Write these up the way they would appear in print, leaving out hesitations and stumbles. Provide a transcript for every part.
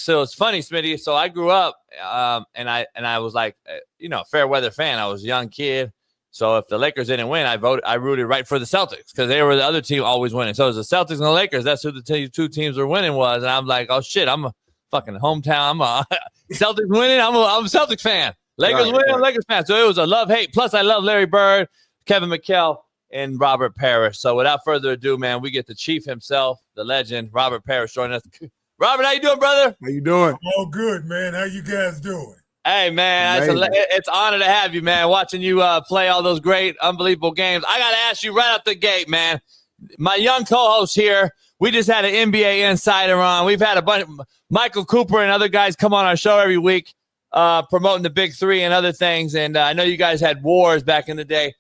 So it's funny, Smitty. So I grew up, and I was like, fair weather fan. I was a young kid. So if the Lakers didn't win, I rooted right for the Celtics because they were the other team always winning. So it was the Celtics and the Lakers. That's who the two teams were winning was. And I'm like, oh shit, I'm a fucking hometown. I'm a Celtics winning. I'm a Celtics fan. Lakers winning. I'm a Lakers fan. So it was a love-hate. Plus, I love Larry Bird, Kevin McHale, and Robert Parish. So without further ado, man, we get the chief himself, the legend, Robert Parish, joining us. Robert, how you doing, brother? How you doing? All good, man. How you guys doing? Hey, man, it's an honor to have you, man, watching you play all those great, unbelievable games. I got to ask you right out the gate, man. My young co-host here, we just had an NBA insider on. We've had a bunch of Michael Cooper and other guys come on our show every week promoting the Big Three and other things. And I know you guys had wars back in the day.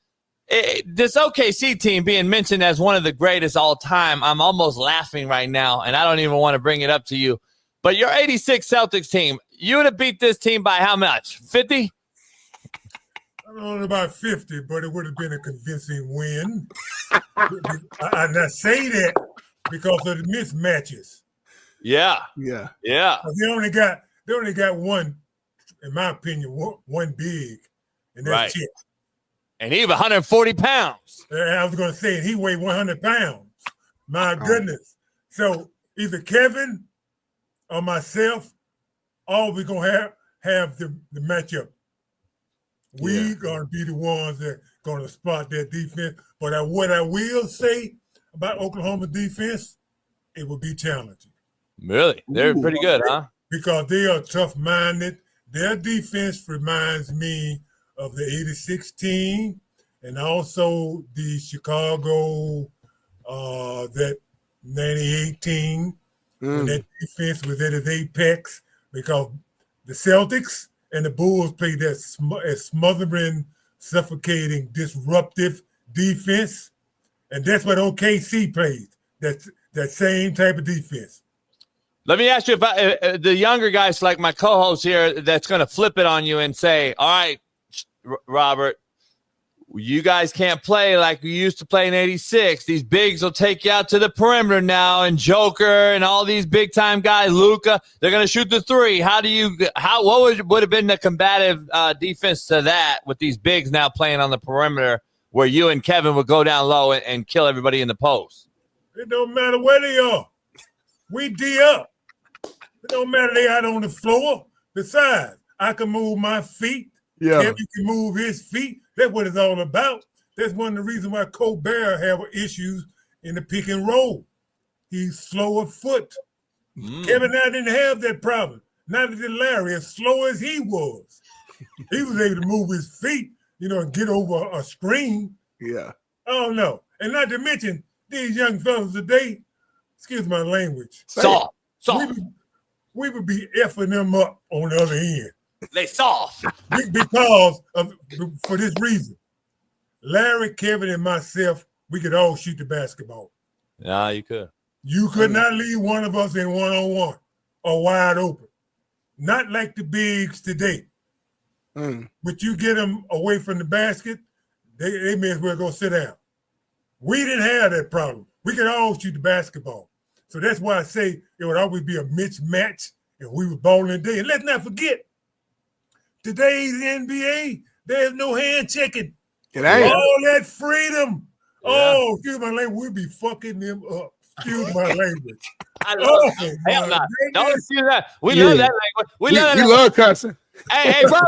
This OKC team being mentioned as one of the greatest all time, I'm almost laughing right now, and I don't even want to bring it up to you. But your 86 Celtics team, you would have beat this team by how much? 50? I don't know about 50, but it would have been a convincing win. And I say that because of the mismatches. Yeah. They only got one, in my opinion, one big, and that's it. And he was 140 pounds. I was going to say, he weighed 100 pounds. My goodness. So either Kevin or myself, all we're going to have the matchup. We're going to be the ones that are going to spot that defense. But what I will say about Oklahoma defense, it will be challenging. Really? They're pretty good, huh? Because they are tough-minded. Their defense reminds me of the 86 team and also the Chicago, that 98 team. And that defense was at its apex because the Celtics and the Bulls played that smothering, suffocating, disruptive defense. And that's what OKC played, that same type of defense. Let me ask you if the younger guys like my co-host here that's going to flip it on you and say, all right, Robert, you guys can't play like we used to play in 86. These bigs will take you out to the perimeter now, and Joker and all these big-time guys, Luka, they're going to shoot the three. What would have been the combative defense to that with these bigs now playing on the perimeter where you and Kevin would go down low and kill everybody in the post? It don't matter where they are. We D up. It don't matter they out on the floor. Besides, I can move my feet. Yeah. Kevin can move his feet. That's what it's all about. That's one of the reasons why Colbert have issues in the pick and roll. He's slow of foot. Kevin and I didn't have that problem. Neither did Larry, as slow as he was. He was able to move his feet, and get over a screen. Yeah. I don't know. And not to mention, these young fellas today, excuse my language. Soft. We would be effing them up on the other end. They soft. For this reason. Larry, Kevin, and myself, we could all shoot the basketball. Yeah, you could. You could not leave one of us in one-on-one or wide open. Not like the bigs today. But you get them away from the basket, they may as well go sit down. We didn't have that problem. We could all shoot the basketball. So that's why I say it would always be a mismatch if we were balling today. And let's not forget, today's NBA, there's no hand checking. It ain't. All that freedom. Yeah. Oh, excuse my language, we'll be fucking them up. Excuse my language. I love it. Hell no. Don't excuse that. We love that language. We love cussing. Hey, bro.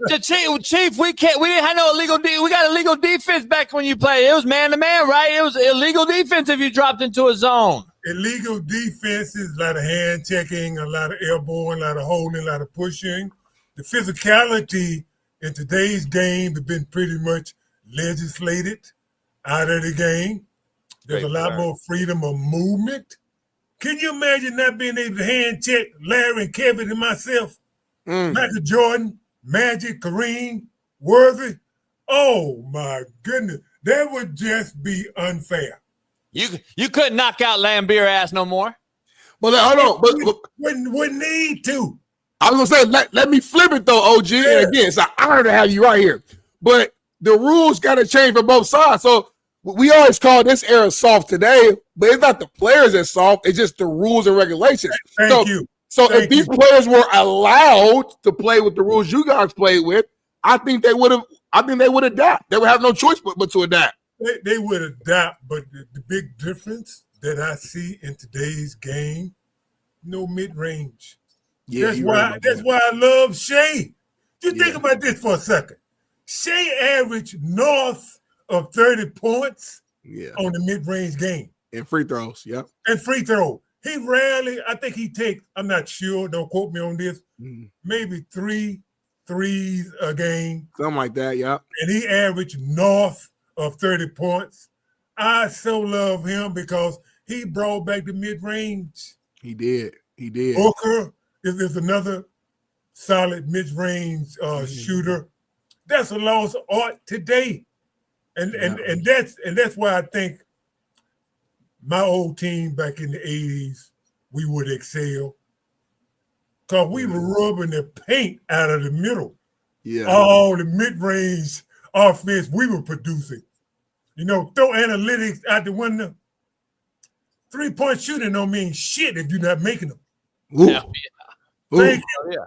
The chief, we didn't have no illegal we got illegal defense back when you played. It was man-to-man, right? It was illegal defense if you dropped into a zone. Illegal defense is a lot of hand checking, a lot of elbowing, a lot of holding, a lot of pushing. The physicality in today's game has been pretty much legislated out of the game. There's a lot more freedom of movement. Can you imagine not being able to hand check Larry and Kevin and myself? Michael Jordan, Magic, Kareem, Worthy. Oh, my goodness. That would just be unfair. You couldn't knock out Lambeer ass no more. But hold on. Wouldn't need to. I was going to say, let me flip it, though, OG. Yeah. And again, it's an honor to have you right here. But the rules got to change for both sides. So we always call this era soft today, but it's not the players that's soft. It's just the rules and regulations. Thank you. So if these players were allowed to play with the rules you guys played with, I think they would have. I think they would adapt. They would have no choice but to adapt. They would adapt, but the big difference that I see in today's game, no mid-range. Yeah, that's why I love Shea. Think about this for a second. Shea averaged north of 30 points on the mid-range game. And free throws, And free throw. He rarely, I think he takes, I'm not sure, don't quote me on this, maybe 3 threes a game. Something like that, And he averaged north of 30 points. I so love him because he brought back the mid-range. He did. Booker is another solid mid-range shooter. That's a lost art today. And that's why I think my old team back in the 80s, we would excel. Because we were rubbing the paint out of the middle. Yeah. All the mid-range offense we were producing. Throw analytics out the window. 3-point shooting don't mean shit if you're not making them. Thank you.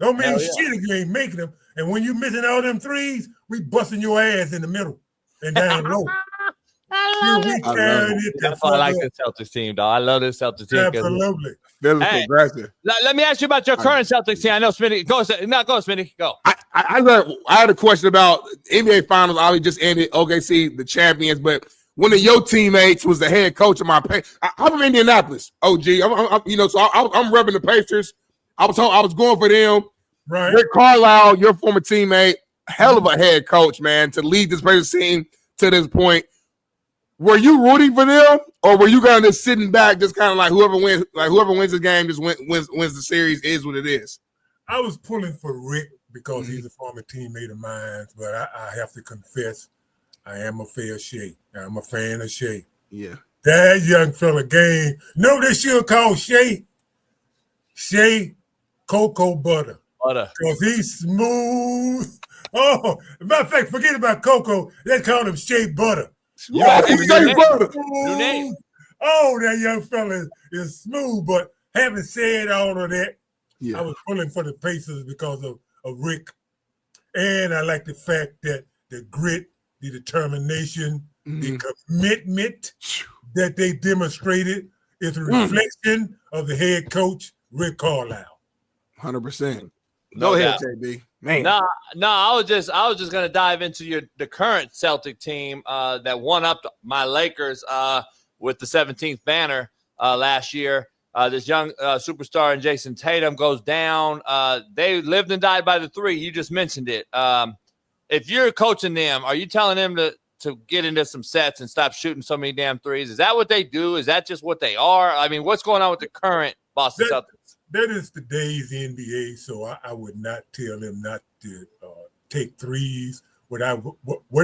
Don't mean shit if you ain't making them. And when you missing all them threes, we busting your ass in the middle and down low. That's why I like the Celtics team, though. I love this Celtics team. Absolutely. Aggressive. Let me ask you about your current Celtics team. I know Smitty. Go, Smitty. Go. I had a question about NBA Finals. Obviously just ended. OKC, the champions, but one of your teammates was the head coach of my Pacers. I'm from Indianapolis. OG. So I'm repping the Pacers. I was going for them. Right. Rick Carlisle, your former teammate, hell of a head coach, man, to lead this Pacers team to this point. Were you rooting for them, or were you kind of just sitting back, just kind of like whoever wins the game just wins the series is what it is? I was pulling for Rick because he's a former teammate of mine, but I have to confess, I am a Shea. I'm a fan of Shea. Yeah. That young fella game. No, they should call Shea Cocoa Butter. Because he's smooth. Oh, matter of fact, forget about Cocoa. They call him Shea Butter. Yeah, Shea Butter. New name. Oh, that young fella is smooth. But having said all of that, I was pulling for the Pacers because of Rick. And I like the fact that the grit, the determination, the commitment that they demonstrated is a reflection of the head coach, Rick Carlisle. 100%. Go ahead, JB. Man. No, I was just gonna dive into the current Celtic team that won up my Lakers with the 17th banner last year. This young superstar in Jason Tatum goes down. They lived and died by the three. You just mentioned it. If you're coaching them, are you telling them to get into some sets and stop shooting so many damn threes? Is that what they do? Is that just what they are? I mean, what's going on with the current Boston Celtics? That is today's NBA, so I would not tell them not to take threes. What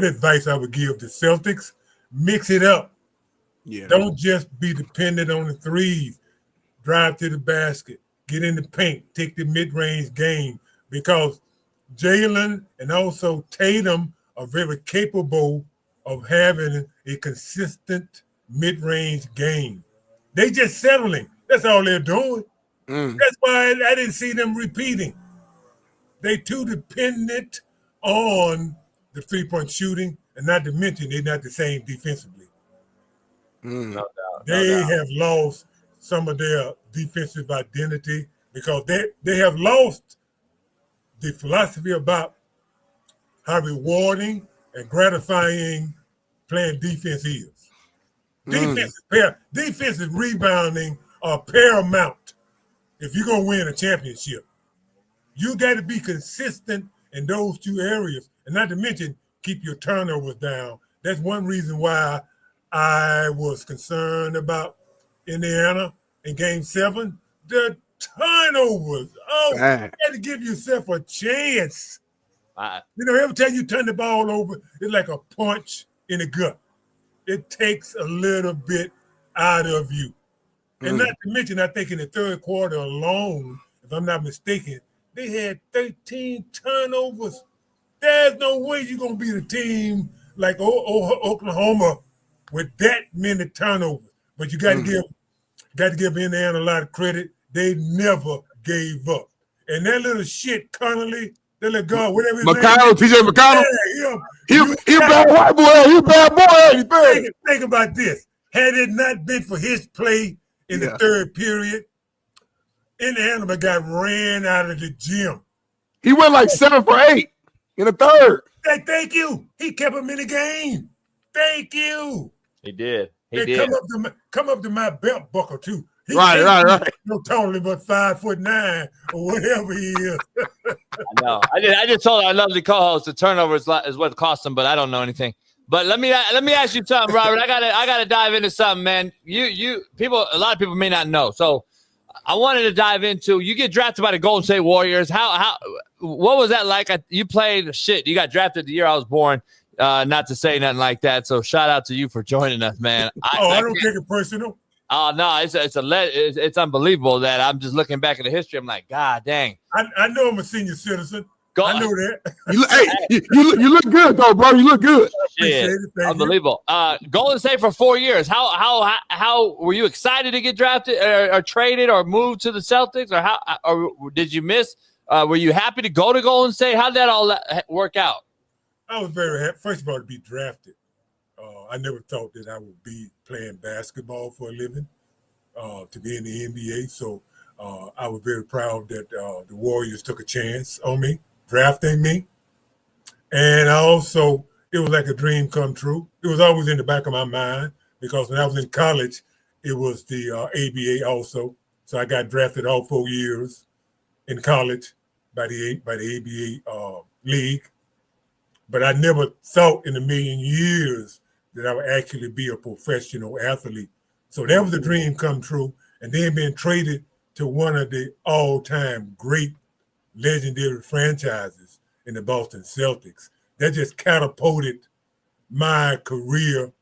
advice I would give the Celtics, mix it up. Yeah. Don't just be dependent on the threes. Drive to the basket, get in the paint, take the mid-range game, because Jalen and also Tatum are very capable of having a consistent mid-range game. They just settling. That's all they're doing. That's why I didn't see them repeating. They too dependent on the three-point shooting, and not to mention they're not the same defensively. No doubt. They have lost some of their defensive identity because they have lost the philosophy about how rewarding and gratifying playing defense is. Defensive rebounding are paramount if you're going to win a championship. You got to be consistent in those two areas, and not to mention keep your turnovers down. That's one reason why I was concerned about Indiana in Game 7. The turnovers. Oh, you got to give yourself a chance. Every time you turn the ball over, it's like a punch in the gut. It takes a little bit out of you. And not to mention, I think in the third quarter alone, if I'm not mistaken, they had 13 turnovers. There's no way you're going to beat a team like Oklahoma with that many turnovers. But you got to give Indiana a lot of credit. they never gave up. And that little shit, Connolly, that little guard, whatever his McConnell, name is, TJ McConnell. yeah, He a bad white boy. He a bad boy. Think about this. Had it not been for his play in the third period, Indiana got ran out of the gym. He went like 7 for 8 in the third. Thank you. He kept him in the game. Thank you. He did. Come up to my belt buckle too. Right. No taller but 5'9" or whatever he is. I know. I just told our lovely co-host the turnover is what cost him, but I don't know anything. But let me ask you something, Robert. I gotta dive into something, man. A lot of people may not know. So I wanted to dive into. You get drafted by the Golden State Warriors. What was that like? You played shit. You got drafted the year I was born. Not to say nothing like that. So shout out to you for joining us, man. I don't take it personal. Oh no, it's unbelievable that I'm just looking back at the history. I'm like, God dang. I know I'm a senior citizen. I know that. You look good though, bro. You look good. Shit, unbelievable. Golden State for 4 years. How were you excited to get drafted or traded or moved to the Celtics, or did you miss? Were you happy to go to Golden State? How did that all work out? I was very happy. First of all, to be drafted. I never thought that I would be playing basketball for a living, to be in the NBA. So I was very proud that the Warriors took a chance on me, drafting me. And it was like a dream come true. It was always in the back of my mind because when I was in college, it was the ABA also. So I got drafted all 4 years in college by the ABA league. But I never thought in a million years that I would actually be a professional athlete. So that was a dream come true. And then being traded to one of the all-time great legendary franchises in the Boston Celtics. That just catapulted my career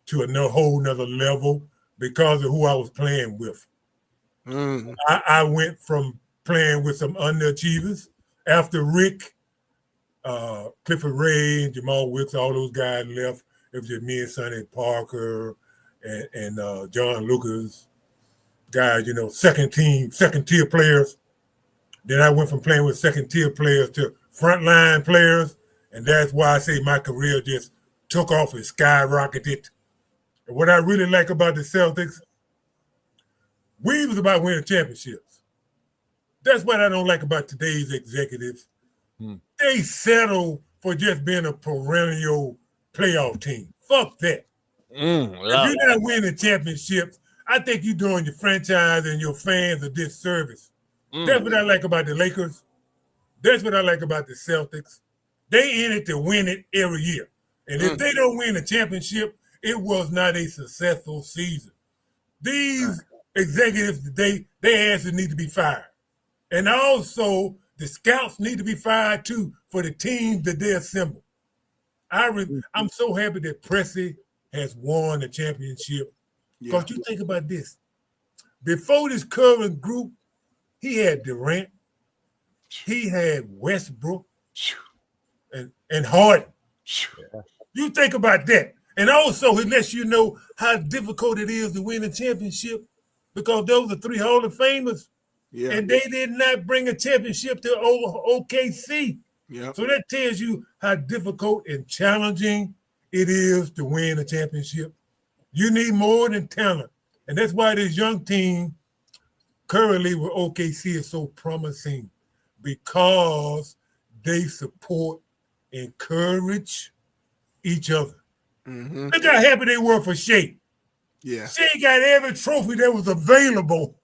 to a whole nother level because of who I was playing with. I went from playing with some underachievers after Rick, Clifford Ray, and Jamal Wicks, all those guys left. It was just me and Sonny Parker and John Lucas, guys, second tier players. Then I went from playing with second tier players to frontline players. And that's why I say my career just took off and skyrocketed. And what I really like about the Celtics, we was about winning championships. That's what I don't like about today's executives. They settle for just being a perennial playoff team. Fuck that. If you're not winning championships, I think you're doing your franchise and your fans a disservice. That's what I like about the Lakers. That's what I like about the Celtics. They in it to win it every year. And if they don't win a championship, it was not a successful season. These executives, their asses need to be fired. And also, the scouts need to be fired too for the teams that they assemble. I'm so happy that Pressey has won the championship. Because you think about this. Before this current group, he had Durant, he had Westbrook, and Harden. You think about that. And also, it lets you know how difficult it is to win a championship because those are 3 Hall of Famers. Yeah. And they did not bring a championship to OKC. Yeah. So that tells you how difficult and challenging it is to win a championship. You need more than talent. And that's why this young team currently with OKC is so promising because they support, encourage each other. Look how happy they were for Shea. Yeah. Shea got every trophy that was available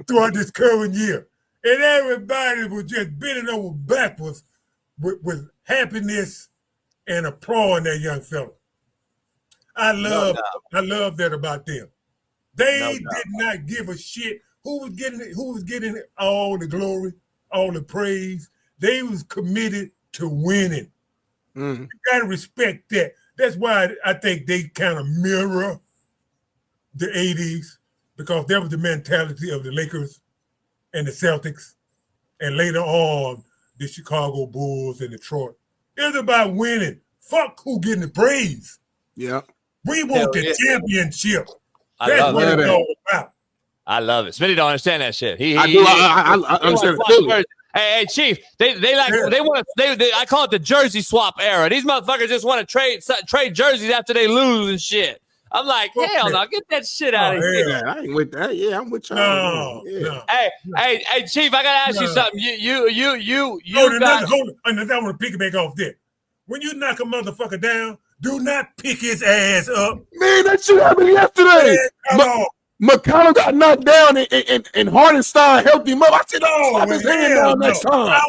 throughout this current year. And everybody was just bending over backwards with happiness and applauding that young fella. I love that about them. They did not give a shit who was getting all the glory, all the praise. They was committed to winning. You gotta respect that. That's why I think they kind of mirror the 80s because that was the mentality of the Lakers and the Celtics, and later on the Chicago Bulls and Detroit. It's about winning. Fuck who getting the praise. Yeah. We want the championship. That's what it's all about. I love it. Smitty don't understand that shit. I understand it fully. Hey, Chief, they want to. I call it the jersey swap era. These motherfuckers just want to trade jerseys after they lose and shit. I'm like, hell no, get that shit out of here. Yeah, I ain't with that. Yeah, I'm with y'all. No. Hey, Chief, I gotta ask you something. You hold on. I want to piggyback off that. When you knock a motherfucker down, do not pick his ass up. Man, that shit happened yesterday. McConnell got knocked down and Hardenstein helped him up. I said, slap his hand down next time.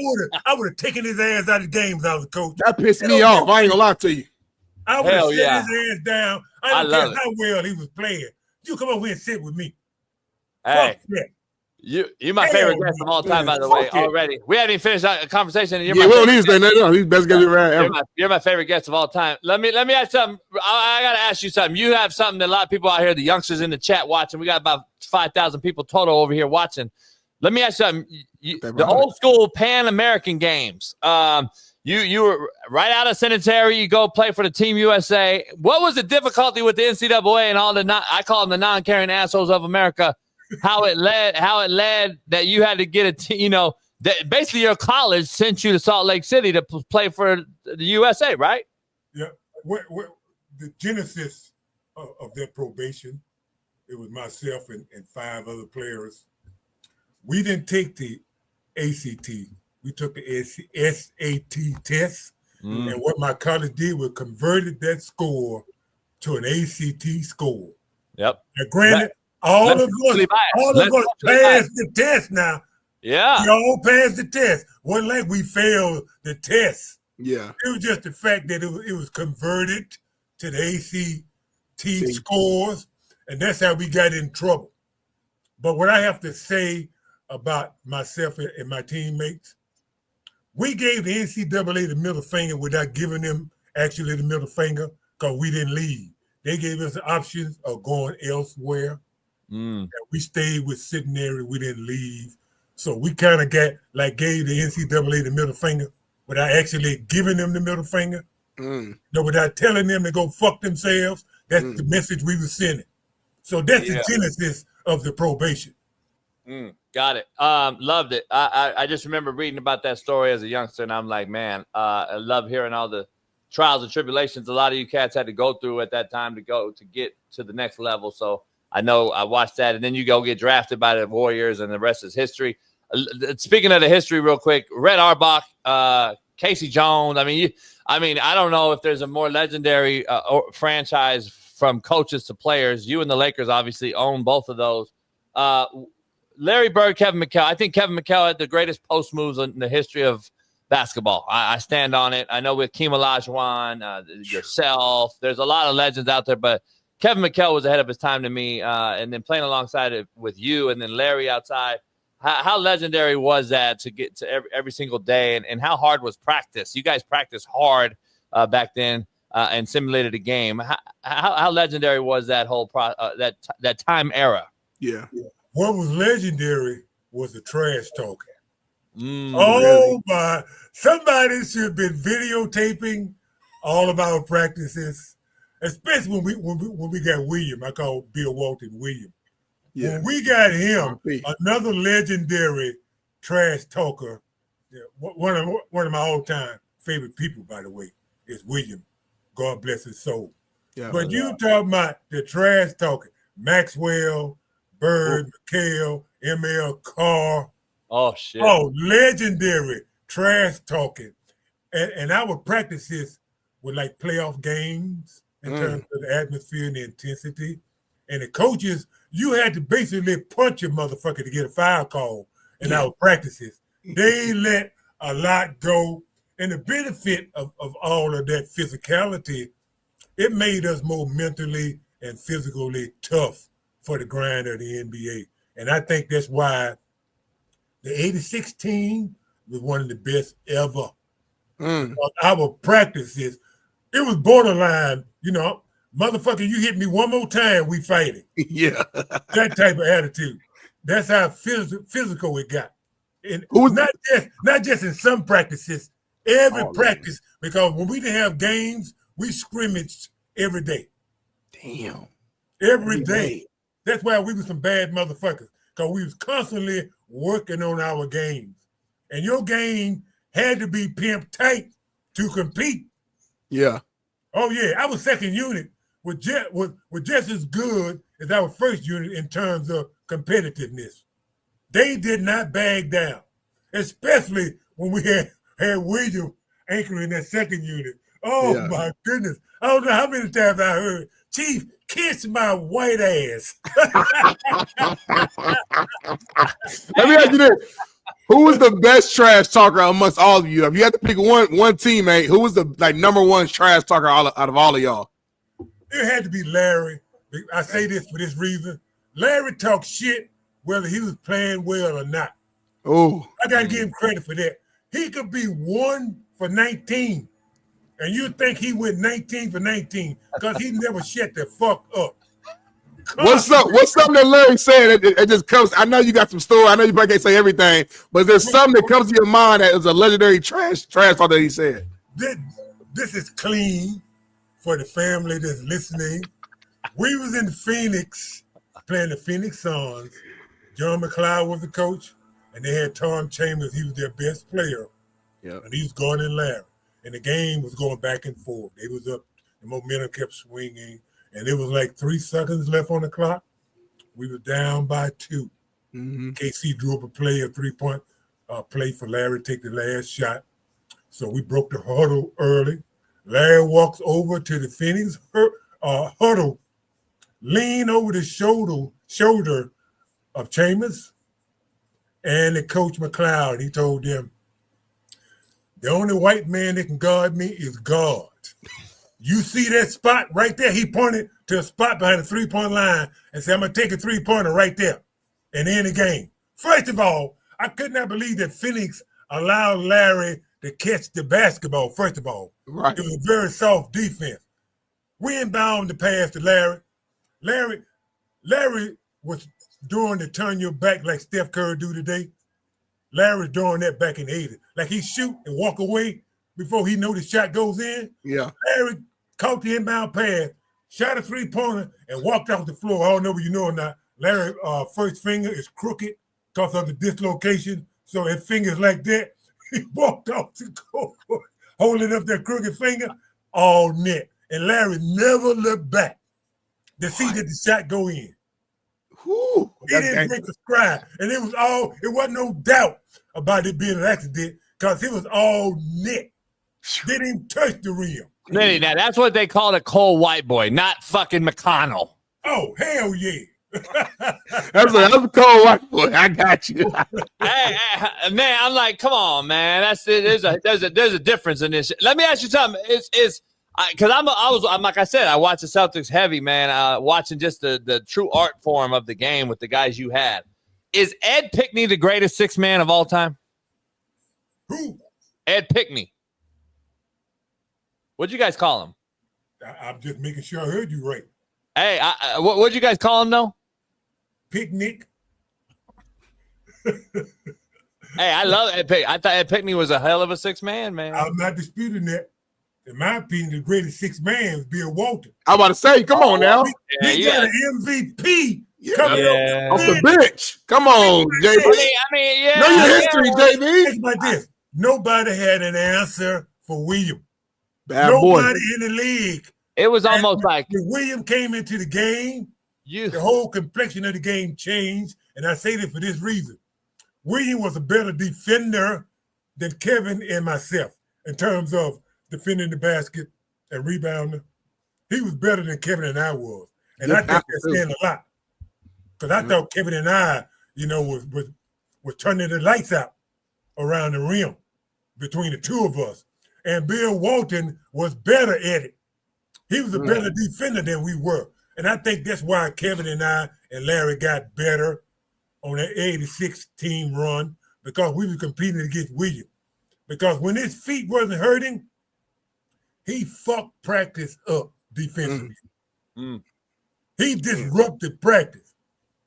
I would have taken his ass out of the games. I was coach. That pissed me off. I ain't gonna lie to you. I would have set his ass down. I don't care how well he was playing. You come over here and sit with me. Hey, you're my favorite guest of all time, by the way. Already, we haven't even finished a conversation. He's best guest ever. You're my favorite guest of all time. Let me ask something. I gotta ask you something. You have something that a lot of people out here, the youngsters in the chat watching. We got about 5,000 people total over here watching. Let me ask you something. The old school Pan American games. You were right out of Sanitary. You go play for the Team USA. What was the difficulty with the NCAA and all I call them the non-caring assholes of America? How it led that you had to get a team. That basically your college sent you to Salt Lake City to play for the USA, right? Yeah. The genesis of that probation, it was myself and 5 other players. We didn't take the ACT. We took the SAT test. And what my college did was converted that score to an ACT score. Yep. Now, granted, all of us passed the test now. Yeah. We all passed the test. Wasn't like we failed the test. Yeah. It was just the fact that it was converted to the ACT scores, and that's how we got in trouble. But what I have to say about myself and my teammates, we gave the NCAA the middle finger without giving them actually the middle finger because we didn't leave. They gave us the options of going elsewhere. And we stayed with Centenary. We didn't leave. So we kind of gave the NCAA the middle finger without actually giving them the middle finger. Without telling them to go fuck themselves. That's the message we were sending. So that's the genesis of the probation. Got it. Loved it. I just remember reading about that story as a youngster, and I'm like, man, I love hearing all the trials and tribulations a lot of you cats had to go through at that time to get to the next level. So I know I watched that, and then you go get drafted by the Warriors, and the rest is history. Speaking of the history, real quick, Red Auerbach, Casey Jones. I mean, I don't know if there's a more legendary franchise from coaches to players. You and the Lakers obviously own both of those. Larry Bird, Kevin McHale. I think Kevin McHale had the greatest post moves in the history of basketball. I stand on it. I know with Keem Olajuwon, yourself, there's a lot of legends out there, but Kevin McHale was ahead of his time to me, and then playing alongside it with you and then Larry outside. How legendary was that to get to every single day, and how hard was practice? You guys practiced hard back then and simulated a game. How legendary was that whole that time era? Yeah. What was legendary was the trash talking. Really? My! Somebody should have been videotaping all of our practices. Especially when we got William. I call Bill Walton William. Yeah. When we got him, another legendary trash talker, one of my all-time favorite people, by the way, is William. God bless his soul. Yeah, but you talking about the trash talking, Maxwell, Bird, McHale, ML Carr. Oh, shit. Oh, legendary trash talking. And our practices were like playoff games. In terms of the atmosphere and the intensity. And the coaches, you had to basically punch a motherfucker to get a foul call in our practices. They let a lot go. And the benefit of all of that physicality, it made us more mentally and physically tough for the grind of the NBA. And I think that's why the 86 team was one of the best ever. Our practices, it was borderline, motherfucker, you hit me one more time, we fighting. Yeah. That type of attitude. That's how physical it got. And not just in some practices, every practice, because when we didn't have games, we scrimmaged every day. Damn. Every day. That's why we were some bad motherfuckers, because we was constantly working on our games. And your game had to be pimp tight to compete. Yeah. Oh, yeah. Our second unit was just as good as our first unit in terms of competitiveness. They did not bag down, especially when we had William anchoring that second unit. Oh, yeah. My goodness. I don't know how many times I heard, Chief, kiss my white ass. Let me ask you this. Who was the best trash talker amongst all of you? If you had to pick one teammate, who was the number one trash talker out of all of y'all? It had to be Larry. I say this for this reason. Larry talked shit whether he was playing well or not. Oh, I got to give him credit for that. He could be 1 for 19, and you think he went 19 for 19 because he never shut the fuck up. What's something that Larry said? It just comes. I know you got some story. I know you probably can't say everything, but there's something that comes to your mind that is a legendary trash talk that he said. This is clean for the family that's listening. We was in Phoenix playing the Phoenix Suns. John McCloud was the coach, and they had Tom Chambers. He was their best player, and he was guarding Larry. And the game was going back and forth. They was up. The momentum kept swinging. And it was like 3 seconds left on the clock. We were down by 2. Mm-hmm. KC drew up a play, a 3-point play for Larry to take the last shot. So we broke the huddle early. Larry walks over to the Phoenix huddle, lean over the shoulder of Chambers and the coach McCloud. He told them, the only white man that can guard me is God. You see that spot right there? He pointed to a spot behind the 3-point line and said, I'm going to take a 3-pointer right there and end the game. First of all, I could not believe that Phoenix allowed Larry to catch the basketball, first of all. Right. It was a very soft defense. We inbound the pass to Larry. Larry was doing the turn your back like Steph Curry do today. Larry's doing that back in the 80s. Like he shoot and walk away before he know the shot goes in. Yeah. Larry caught the inbound pass, shot a 3-pointer, and walked off the floor. I don't know if you know or not. Larry's first finger is crooked because of the dislocation. So his finger's like that. He walked off the court, holding up that crooked finger, all net. And Larry never looked back to see that the shot go in. Ooh, he didn't break a stride. And it wasn't no doubt about it being an accident because it was all net. Didn't even touch the rim. Smitty, now that's what they call a cold white boy, not fucking McConnell. Oh, hell yeah. That's a cold white boy. I got you. hey, man, I'm like, come on, man. There's a difference in this. Let me ask you something. Because I was like I said, I watched the Celtics heavy, man. Watching just the true art form of the game with the guys you had. Is Ed Pickney the greatest 6 man of all time? Who? Ed Pickney. What'd you guys call him? I'm just making sure I heard you right. Hey, what'd you guys call him, though? Picnic. Hey, I love Ed Pickney. I thought Ed Pickney was a hell of a 6 man, man. I'm not disputing that. In my opinion, the greatest 6 man is Bill Walton. I'm about to say, come on now. He got an MVP coming off the bench. Come on, JB. I mean, yeah. Know your history, JB. Think about this. Nobody had an answer for William. Bad Nobody boy. in the league. It was almost like when William came into the game, the whole complexion of the game changed. And I say this for this reason. William was a better defender than Kevin and myself in terms of defending the basket and rebounding. He was better than Kevin and I was. And I think that's saying a lot. Because I thought Kevin and I, was turning the lights out around the rim between the two of us. And Bill Walton was better at it. He was a better defender than we were. And I think that's why Kevin and I and Larry got better on that 86 team run, because we were competing against William. Because when his feet wasn't hurting, he fucked practice up defensively. He disrupted practice.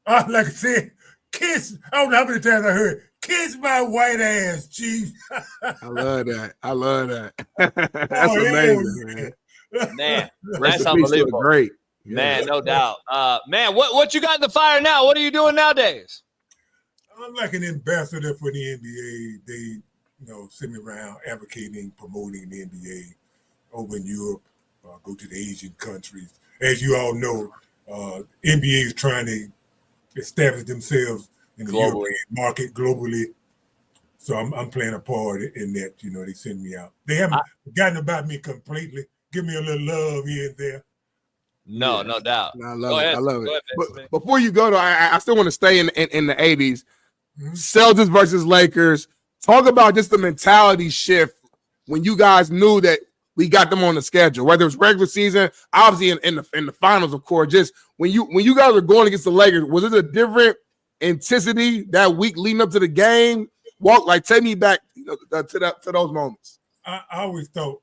Like I said, kiss, I don't know how many times I heard, kiss my white ass, Chief. I love that. That's amazing, man. Man, that's unbelievable. Great. Man, no doubt. Man, what you got in the fire now? What are you doing nowadays? I'm like an ambassador for the NBA. They, send me around advocating, promoting the NBA over in Europe, go to the Asian countries. As you all know, NBA is trying to establish themselves in the European market globally. So I'm playing a part in that. They send me out. They haven't forgotten about me completely. Give me a little love here and there. No doubt. I love it. But before you go, though, I still want to stay in the 80s. Mm-hmm. Celtics versus Lakers. Talk about just the mentality shift when you guys knew that we got them on the schedule, whether it was regular season, obviously in the finals, of course. Just when you guys were going against the Lakers, was it a different intensity that week leading up to the game? Take me back to those moments. I always thought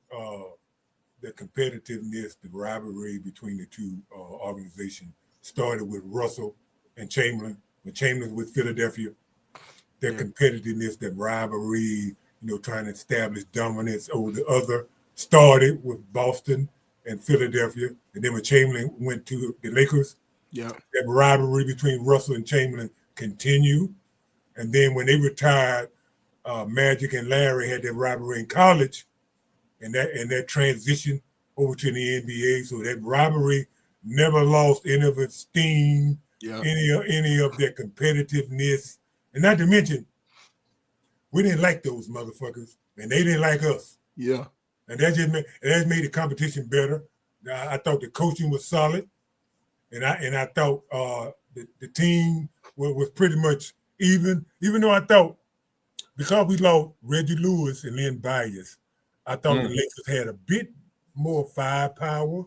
the competitiveness, the rivalry between the two organizations started with Russell and Chamberlain. When Chamberlain with Philadelphia, their competitiveness, that rivalry, trying to establish dominance over the other, started with Boston and Philadelphia. And then when Chamberlain went to the Lakers, that rivalry between Russell and Chamberlain continued. And then when they retired, Magic and Larry had that rivalry in college, and that transition over to the NBA. So that rivalry never lost any of its steam, any of their competitiveness. And not to mention, we didn't like those motherfuckers, and they didn't like us. Yeah. And that made the competition better. I thought the coaching was solid, and I thought the team was pretty much even though I thought, because we lost Reggie Lewis and Len Bias, I thought the Lakers had a bit more firepower.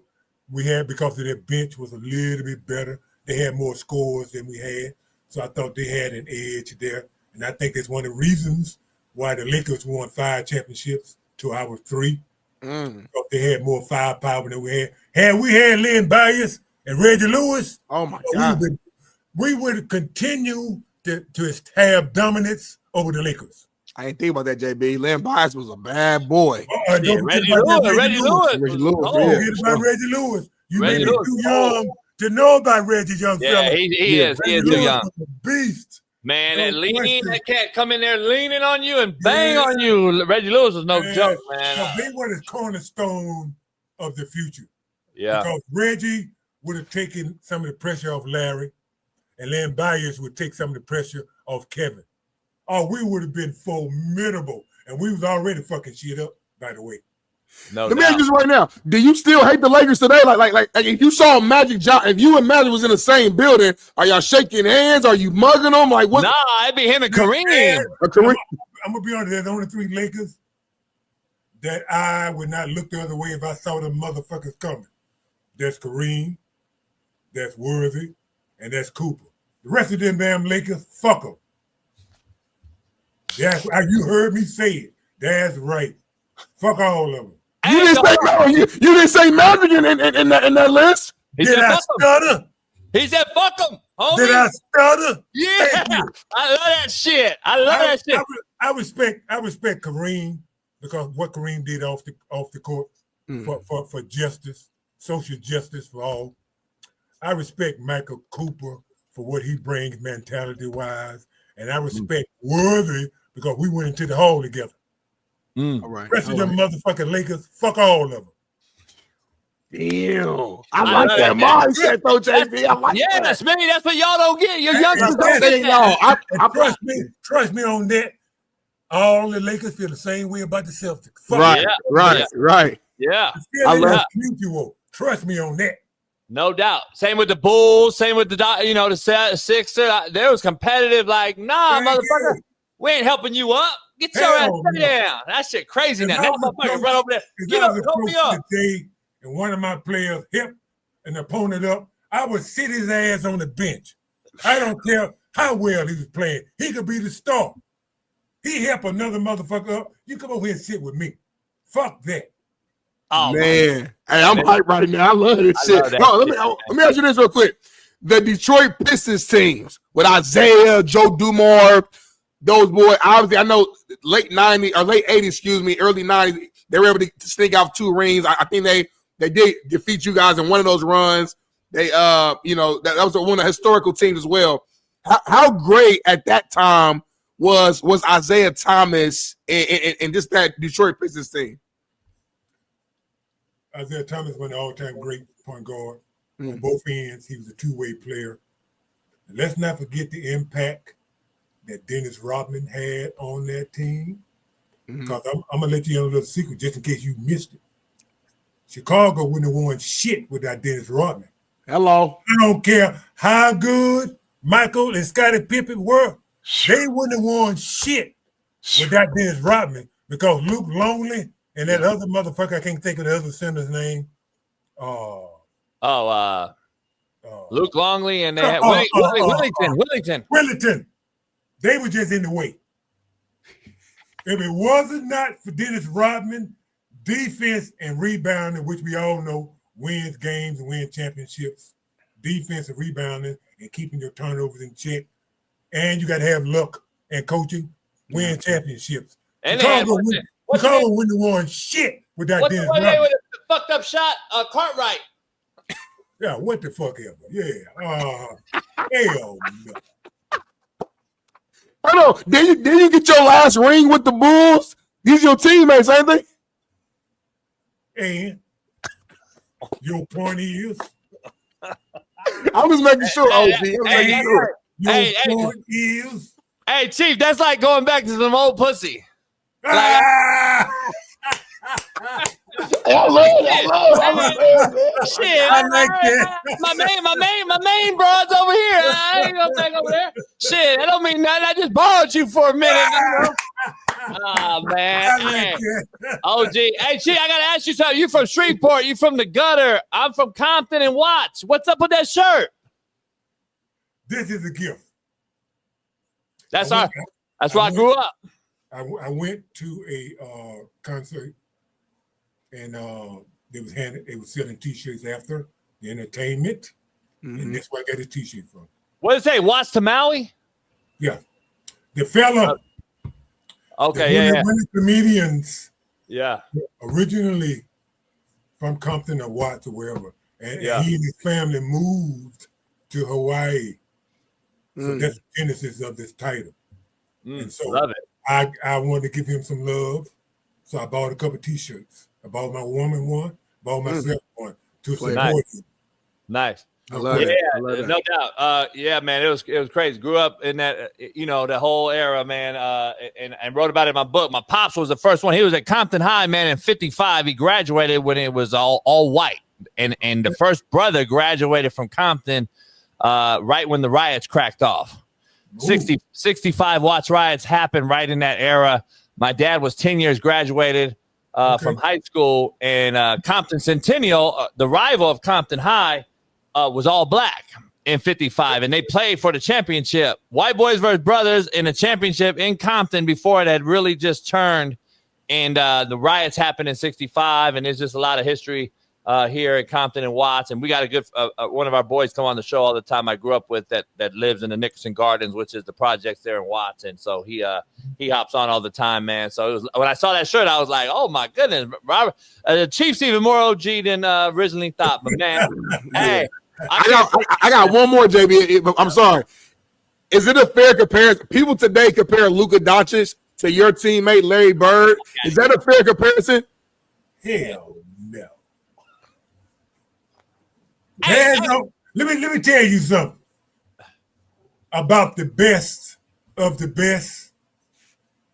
We had, because of their bench was a little bit better. They had more scores than we had. So I thought they had an edge there. And I think that's one of the reasons why the Lakers won 5 championships to our 3. Because they had more firepower than we had. Had we had Len Bias and Reggie Lewis, oh my God, we would continue to have dominance over the Lakers. I ain't think about that, JB. Len Bias was a bad boy. Reggie Lewis. Reggie Lewis. You may be too young to know about Reggie, young fella. He is too young. Beast. Man, that cat come in there leaning on you and bang on you. Reggie Lewis was no joke, man. So they were the cornerstone of the future. Yeah. Because Reggie would have taken some of the pressure off Larry, and Len Bias would take some of the pressure off Kevin. Oh, we would have been formidable. And we was already fucking shit up, by the way. No, let me ask you this right now. Do you still hate the Lakers today? Like if you saw Magic Johnson, if you and Magic was in the same building, are y'all shaking hands? Are you mugging them? Like what? Nah, it'd be him and Kareem. I'm gonna be honest, there's the only 3 Lakers that I would not look the other way if I saw them motherfuckers coming. That's Kareem, that's Worthy, and that's Cooper. The rest of them damn Lakers, fuck them. That's how you heard me say it. That's right. Fuck all of them. You didn't say Magic in that list. Did I stutter? He said, "Fuck them." Did I stutter? Yeah, I love that shit. I respect Kareem, because what Kareem did off the court for justice, social justice for all. I respect Michael Cooper for what he brings mentality wise, and I respect Worthy because we went into the hall together. All right. Rest of them motherfucking Lakers, fuck all of them. Damn. I like that mindset, though, JB. I like that. Smitty, that's what y'all don't get. You're youngsters don't get y'all. Trust me on that. All the Lakers feel the same way about the Celtics. Right. Yeah. I love mutual. Trust me on that. No doubt. Same with the Bulls. Same with the Sixers. There was competitive. Like, nah, motherfucker, we ain't helping you up. Get your ass down. That shit crazy now. That motherfucker run over there. Get up and help me up. Today, and one of my players hip an opponent up, I would sit his ass on the bench. I don't care how well he was playing. He could be the star. He help another motherfucker up. You come over here and sit with me. Fuck that. Oh man, hey, I'm hyped right now. I love this shit. Let me ask you this real quick. The Detroit Pistons teams with Isaiah, Joe Dumars, those boys. Obviously, I know late 90s or late 80s, early 90s. They were able to sneak out 2 rings. I think they did defeat you guys in one of those runs. They, that was one of the historical teams as well. How great at that time was Isaiah Thomas and just that Detroit Pistons team? Isaiah Thomas was an all-time great point guard on both ends. He was a two-way player. And let's not forget the impact that Dennis Rodman had on that team. Because I'm going to let you know a little secret just in case you missed it. Chicago wouldn't have won shit without Dennis Rodman. Hello. I don't care how good Michael and Scottie Pippen were. They wouldn't have won shit without Dennis Rodman because Luke Longley and that other motherfucker, I can't think of the other center's name. Luke Longley and they had Wellington. They were just in the way. If it wasn't not for Dennis Rodman, defense and rebounding, which we all know wins games and wins championships, defense and rebounding and keeping your turnovers in check, and you got to have luck and coaching, win championships. And Chicago wouldn't have won shit without Dennis Rodman. With a fucked up shot, Cartwright. Yeah, what the fuck ever. Yeah. Hell no. I know. Did you get your last ring with the Bulls? These your teammates, ain't they? And your point is? I'm just making sure, OG. Your point is? Hey, Chief, that's like going back to some old pussy. I love it. Shit, I like that. My main broad's over here. I ain't going back over there. Shit, that don't mean nothing. I just borrowed you for a minute. You know? Oh, man. Hey. OG. Hey, Chief, I got to ask you something. You from Shreveport. You from the gutter. I'm from Compton and Watts. What's up with that shirt? This is a gift. That's where I grew up. I went to a concert, and they was selling T-shirts after the entertainment, and that's where I got the T-shirt from. What did it say? Watts to Maui? Yeah, the fella. Okay, one of the comedians. Yeah. Originally from Compton or Watts or wherever, and he and his family moved to Hawaii. So that's the genesis of this title. And so love it. I wanted to give him some love. So I bought a couple T-shirts. I bought my woman one, bought myself one to support him. Nice. I love it. I love no doubt. Yeah, man, it was crazy. Grew up in that, the whole era, man, and wrote about it in my book. My pops was the first one. He was at Compton High, man, in 55. He graduated when it was all white. And the first brother graduated from Compton right when the riots cracked off. 65 Watts riots happened right in that era. My dad was 10 years graduated from high school, and Compton Centennial, the rival of Compton High, was all black in 55, and they played for the championship. White boys versus brothers in a championship in Compton before it had really just turned, and the riots happened in 65, and there's just a lot of history here at Compton and Watts, and we got a good one of our boys come on the show all the time I grew up with that lives in the Nickerson Gardens, which is the projects there in Watts, and so he hops on all the time, man. So it was, when I saw that shirt, I was like, oh my goodness, Robert, the Chief's even more OG than originally thought, but man, hey. I got one more, JB. I'm sorry. Is it a fair comparison? People today compare Luka Doncic to your teammate Larry Bird. Is that a fair comparison? Hell no. Let me tell you something about the best of the best.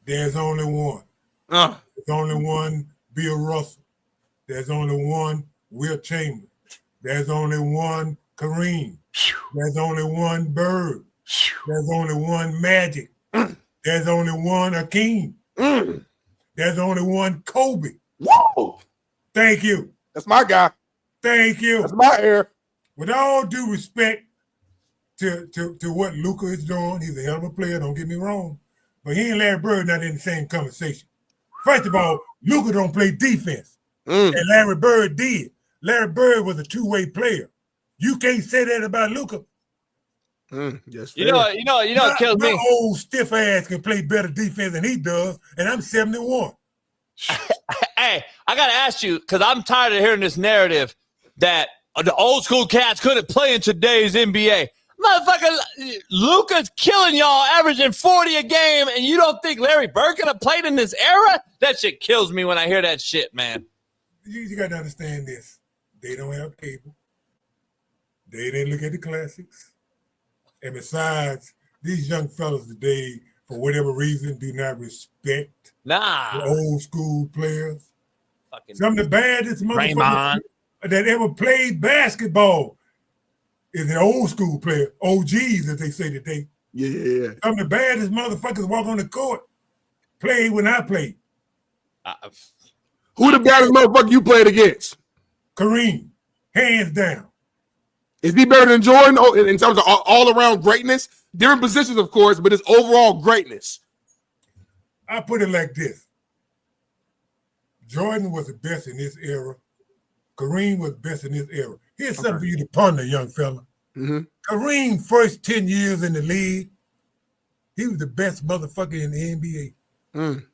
There's only one. There's only one Bill Russell. There's only one Will Chamberlain. There's only one Kareem. There's only one Bird. There's only one Magic. There's only one Hakeem. There's only one Kobe. Whoa! Thank you. That's my guy. Thank you. That's my air. With all due respect to what Luka is doing, he's a hell of a player, don't get me wrong. But he and Larry Bird not in the same conversation. First of all, Luka don't play defense. And Larry Bird did. Larry Bird was a two-way player. You can't say that about Luka. Yes, You know what kills me? My old stiff ass can play better defense than he does, and I'm 71. Hey, I gotta ask you, because I'm tired of hearing this narrative that the old school cats couldn't play in today's NBA. Motherfucker, Luka's killing y'all, averaging 40 a game, and you don't think Larry Bird could have played in this era? That shit kills me when I hear that shit, man. You got to understand this. They don't have cable. They didn't look at the classics. And besides, these young fellas today, for whatever reason, do not respect the old school players. Some of the baddest motherfuckers that ever played basketball is an old school player, OGs, as they say today. Yeah. Some of the baddest motherfuckers walk on the court, played when I played. Who the baddest motherfucker you played against? Kareem, hands down. Is he better than Jordan in terms of all-around greatness? Different positions, of course, but his overall greatness. I put it like this. Jordan was the best in this era. Kareem was best in this era. Here's something for you to ponder, young fella. Mm-hmm. Kareem, first 10 years in the league, he was the best motherfucker in the NBA. Mm.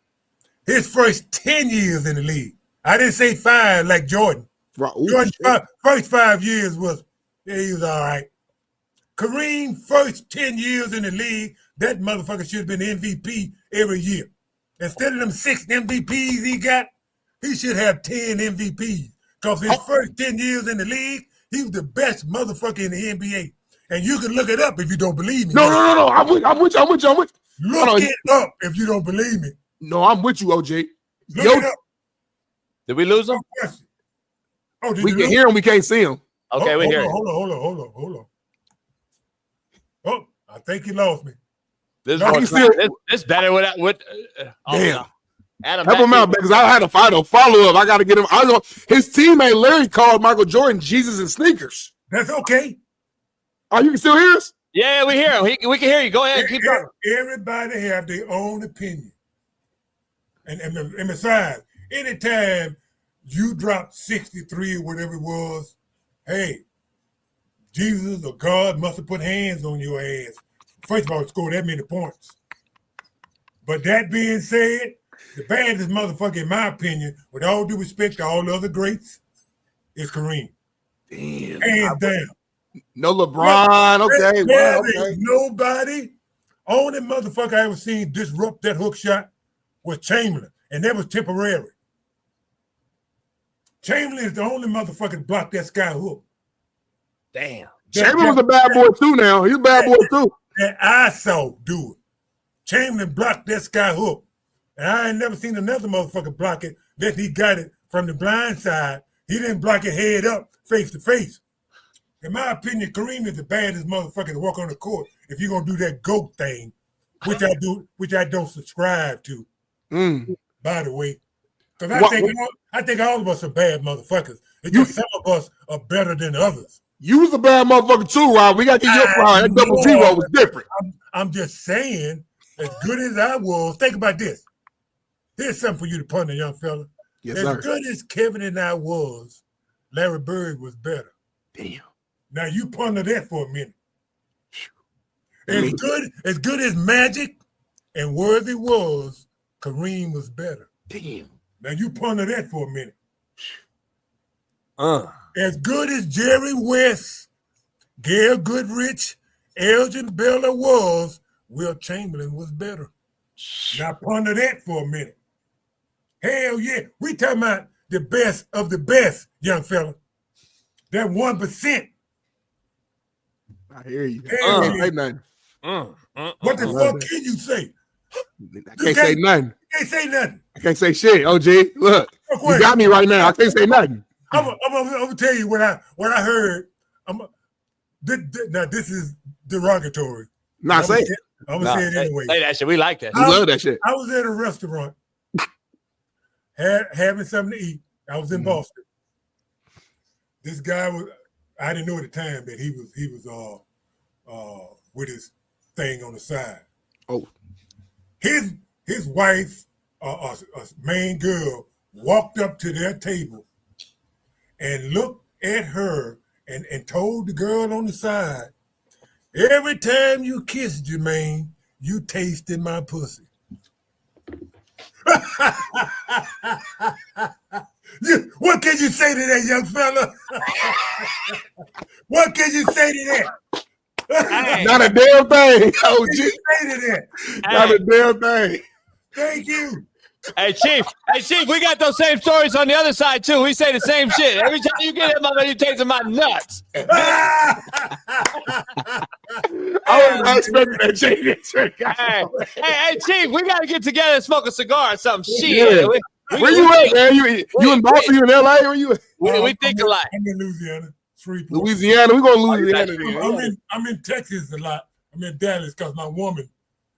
His first 10 years in the league. I didn't say 5 like Jordan. Right. Jordan's first 5 years was, he was all right. Kareem, first 10 years in the league, that motherfucker should have been MVP every year. Instead of them 6 MVPs he got, he should have 10 MVPs. Because his first 10 years in the league, he was the best motherfucker in the NBA. And you can look it up if you don't believe me. No. I'm with you. Look it up if you don't believe me. No, I'm with you, OJ. Look it up. Did we lose him? Oh, we can hear him. We can't see him. Okay, we hear him. Hold on. Oh, I think he lost me. This better with damn. Adam, help him out, because I had to find a follow-up. I got to get him. His teammate Larry called Michael Jordan Jesus and sneakers. That's okay. Oh, you can still hear us? Yeah, we hear him. We can hear you. Go ahead. Keep going. Everybody have their own opinion. And besides, anytime you drop 63 or whatever it was, hey, Jesus or God must have put hands on your ass. First of all, score that many points. But that being said, the baddest motherfucker, in my opinion, with all due respect to all the other greats, is Kareem. Damn. Hands down. No LeBron. Okay. There's nobody. Only motherfucker I ever seen disrupt that hook shot was Chamberlain, and that was temporary. Chamberlain is the only motherfucker that blocked that sky hook. Damn. Chamberlain was a bad boy too now. He's a bad boy too. That I saw do it. Chamberlain blocked that sky hook. And I ain't never seen another motherfucker block it that he got it from the blind side. He didn't block it head up, face to face. In my opinion, Kareem is the baddest motherfucker to walk on the court if you're gonna do that GOAT thing, which I don't subscribe to, by the way. Because I think all of us are bad motherfuckers. It's just some of us are better than others. You was a bad motherfucker too, Rob. We got to get your pride. That double zero was different. I'm just saying, as good as I was, think about this. Here's something for you to ponder, young fella. Yes, as sir. Good as Kevin and I was, Larry Bird was better. Damn. Now you ponder that for a minute. As good as Magic and Worthy was, Kareem was better. Damn. Now you ponder that for a minute. As good as Jerry West, Gail Goodrich, Elgin Baylor was, Will Chamberlain was better. Now ponder that for a minute. Hell yeah. We talking about the best of the best, young fella. That 1%. I hear you. Hey, nothing. What the fuck can you say? I can't say nothing. You can't say nothing. I can't say shit. OG, look, you got me right now. I can't say nothing. I'm gonna tell you what I heard. Now this is derogatory. Not say it. I'm gonna say it anyway. Say that shit. We like that. We love that shit. I was at a restaurant having something to eat. I was in Boston. This guy was. I didn't know at the time that he was with his thing on the side. Oh, his wife, a main girl, walked up to their table and looked at her and told the girl on the side, "Every time you kiss Jermaine, you tasted my pussy." What can you say to that, young fella? can you say to that? Hey. Not a damn thing. Oh, What can you say to that? Not a damn thing. Thank you. Hey, Chief, we got those same stories on the other side, too. We say the same shit. Every time you get him, you take my nuts. I was not expecting that change. Hey, Chief, we got to get together and smoke a cigar or something. Shit. Yeah. Where you at, man? You in Boston? You in LA? Where you at? We think alike. I'm in Louisiana. Shreveport. Louisiana. We're going to Louisiana. I'm in Texas a lot. I'm in Dallas because my woman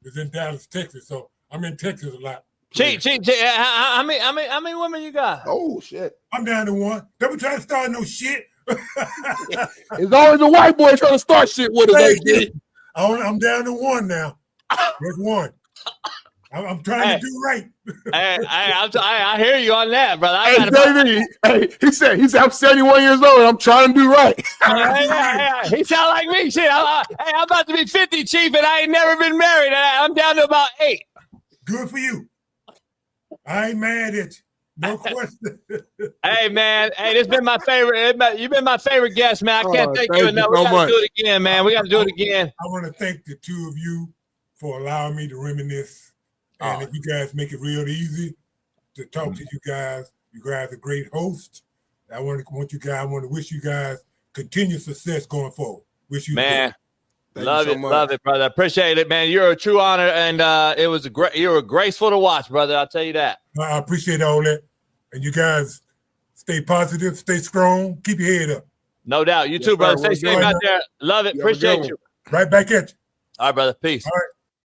is in Dallas, Texas. So I'm in Texas a lot. Chief, how many women you got? Oh, shit. I'm down to one. Don't be trying to start no shit. It's always a white boy trying to start shit with us. I'm down to one now. There's one. I'm trying to do right. I hear you on that, brother. He said, I'm 71 years old and I'm trying to do right. He sound like me. Shit, I'm about to be 50, Chief, and I ain't never been married. I'm down to about 8. Good for you. I ain't mad at you. No question. Hey, man. Hey, this been my favorite. You've been my favorite guest, man. I can't thank you enough. We got to do it again, man. We got to do it again. I want to thank the two of you for allowing me to reminisce. And if you guys make it real easy to talk to you guys. You guys are great hosts. I want to wish you guys continued success going forward. Wish you man. Love it, brother. Appreciate it, man. You're a true honor, and it was you were graceful to watch, brother. I'll tell you that. I appreciate all that, and you guys stay positive, stay strong, keep your head up. No doubt. You too, brother. Stay safe out there. Love it. Appreciate you. Right back at you. All right, brother. Peace. All right.